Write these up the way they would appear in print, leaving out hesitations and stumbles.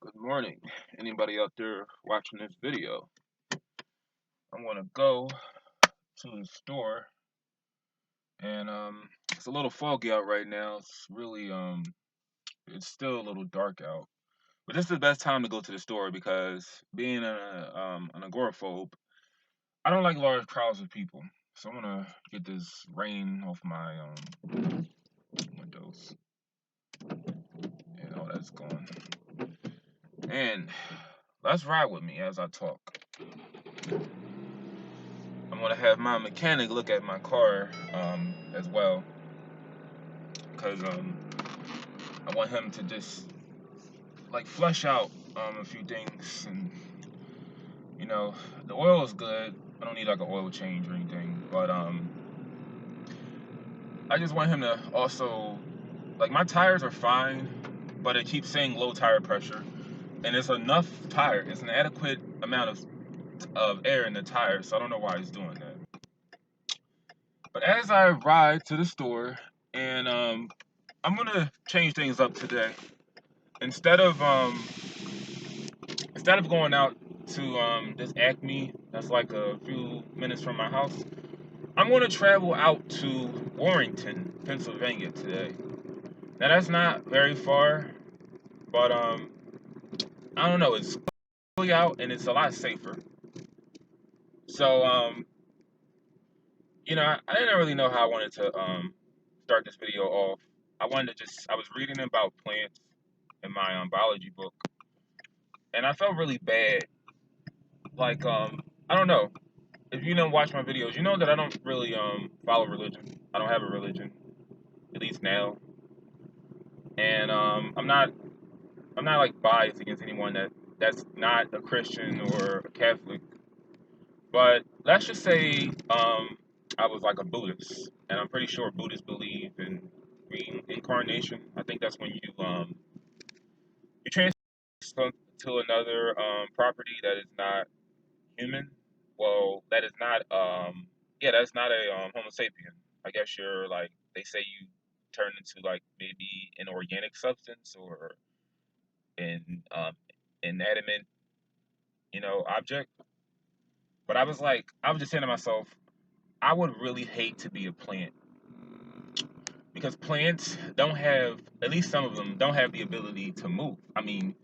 Good morning. Anybody out there watching this video? I'm gonna go to the store and it's a little foggy out right now. It's really it's still a little dark out. But this is the best time to go to the store because being an agoraphobe, I don't like large crowds of people. So I'm gonna get this rain off my windows. And all that's gone. And let's ride with me as I talk. I'm gonna have my mechanic look at my car as well, because I want him to just like flush out a few things, and the oil is good. I don't need like an oil change or anything, but I just want him to also, like, my tires are fine, but it keeps saying low tire pressure, and it's enough tire. It's an adequate amount of air in the tire, so I don't know why he's doing that. But as I ride to the store, and I'm gonna change things up today. Instead of going out to this Acme that's like a few minutes from my house, I'm gonna travel out to Warrenton, Pennsylvania today. Now that's not very far, but I don't know. It's really out and it's a lot safer. So I didn't really know how I wanted to start this video off. I was reading about plants in my biology book, and I felt really bad. Like I don't know. If you don't watch my videos, you know that I don't really follow religion. I don't have a religion, at least now. And I'm not like biased against anyone that's not a Christian or a Catholic. But let's just say I was like a Buddhist, and I'm pretty sure Buddhists believe in reincarnation. I think that's when you transfer to another property that is not human. Well, that is not yeah, that's not a Homo sapien. I guess you're like, they say you turn into like maybe an organic substance or an inanimate, object. But I was just saying to myself, I would really hate to be a plant because plants don't have, at least some of them don't have the ability to move. I mean,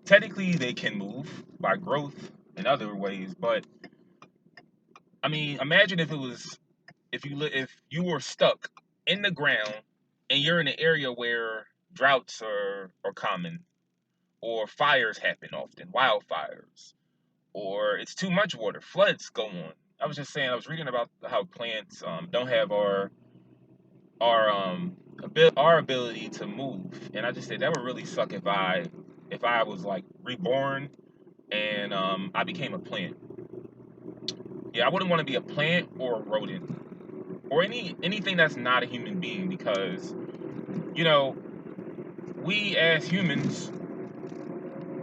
technically they can move by growth in other ways, but I mean, imagine if you were stuck in the ground and you're in an area where droughts are common, or fires happen often, wildfires, or it's too much water, floods go on. I was just saying, I was reading about how plants don't have our ability to move, and I just said that would really suck if I was like reborn and I became a plant. Yeah, I wouldn't want to be a plant or a rodent or anything that's not a human being, because you know we as humans,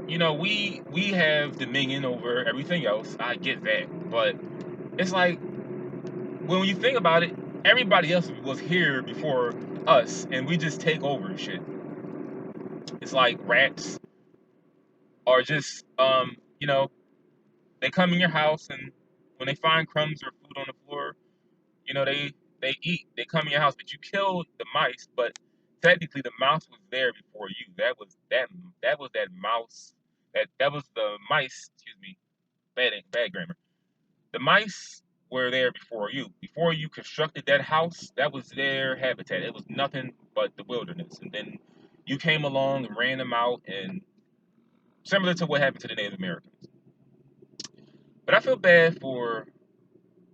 we have dominion over everything else. I get that, but it's like, when you think about it, everybody else was here before us, and we just take over shit. It's like rats are just they come in your house, and when they find crumbs or food on the floor, they eat. They come in your house, but you kill the mice. But technically, the mouse was there before you. That was that mouse. That was the mice. Excuse me, bad grammar. The mice were there before you. Before you constructed that house, that was their habitat. It was nothing but the wilderness. And then you came along and ran them out, and similar to what happened to the Native Americans. But I feel bad for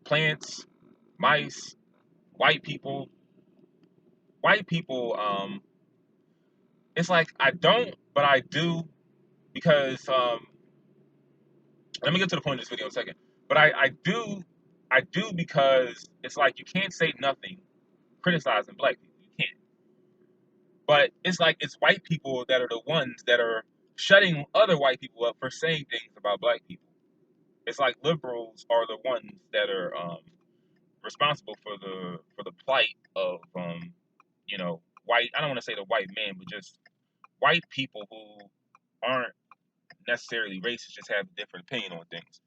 plants, mice, white people. White people, it's like I don't, but I do, because let me get to the point of this video in a second. But I do because it's like you can't say nothing criticizing black people. You can't. But it's like it's white people that are the ones that are shutting other white people up for saying things about black people. It's like liberals are the ones that are responsible for the plight of white. I don't want to say the white man, but just white people who aren't. necessarily racist, just have a different opinion on things.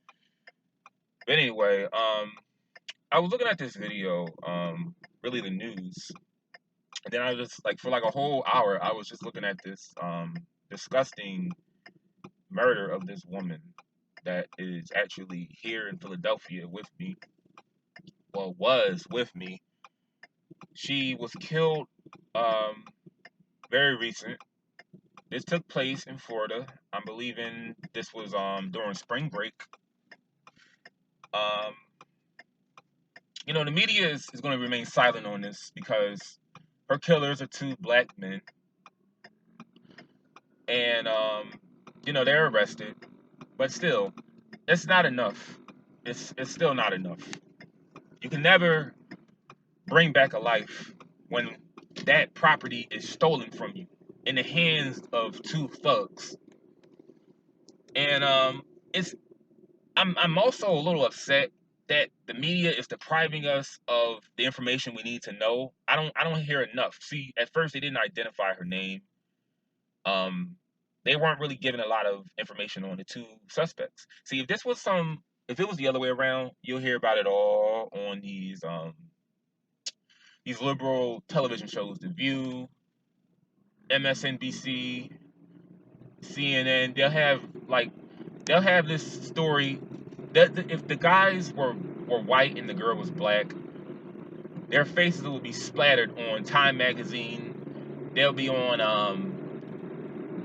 But anyway, I was looking at this video, really the news, and then I just like for like a whole hour, I was just looking at this disgusting murder of this woman that is actually here in Philadelphia with me. Well, was with me. She was killed very recent. This took place in Florida. I'm believing this was during spring break. Um, the media is going to remain silent on this because her killers are two black men, and they're arrested. But still, it's not enough. It's still not enough. You can never bring back a life when that property is stolen from you in the hands of two thugs. And it's I'm also a little upset that the media is depriving us of the information we need to know. I don't hear enough. See, at first they didn't identify her name. They weren't really giving a lot of information on the two suspects. See, if it was the other way around, you'll hear about it all on these liberal television shows, The View, MSNBC, CNN. They'll have this story that if the guys were white and the girl was black, their faces will be splattered on Time magazine. They'll be on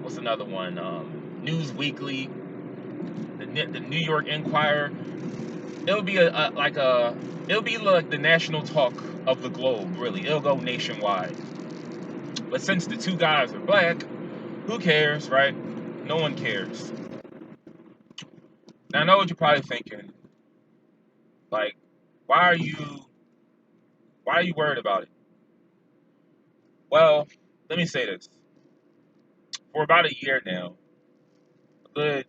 what's another one? News Weekly, the New York Enquirer. It'll be it'll be like the national talk of the globe. Really, it'll go nationwide. But since the two guys are black, who cares, right? No one cares. Now I know what you're probably thinking. Like, why are you worried about it? Well, let me say this. For about a year now, a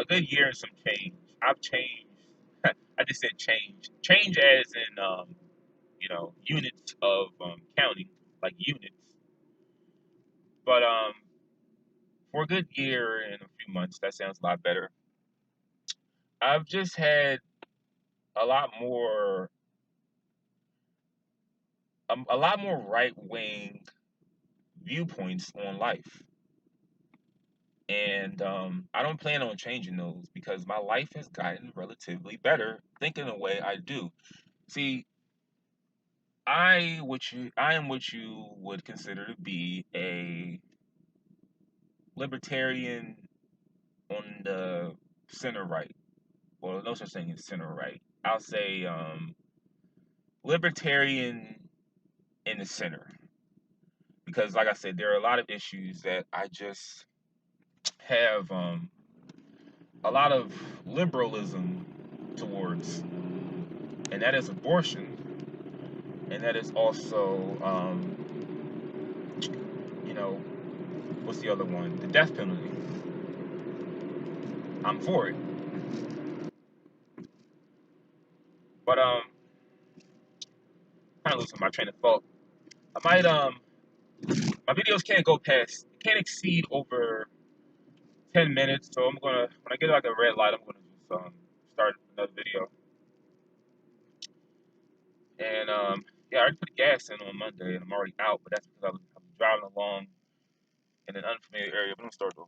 good year and some change, I've changed. I just said change. Change as in units of counting, like units. But for a good year and a few months, that sounds a lot better. I've just had a lot more right wing viewpoints on life. And I don't plan on changing those because my life has gotten relatively better thinking the way I do. See, I am what you would consider to be a libertarian on the center right. Well, no such thing as center right. I'll say libertarian in the center because, like I said, there are a lot of issues that I just have a lot of liberalism towards, and that is abortion, and that is also, what's the other one? The death penalty. I'm for it, but kind of losing my train of thought. I might my videos can't exceed over 10 minutes, so I'm gonna when I get like a red light, I'm gonna just start another video. And yeah, I already put gas in on Monday, and I'm already out, but that's because I was driving along in an unfamiliar area. But I'm gonna start though.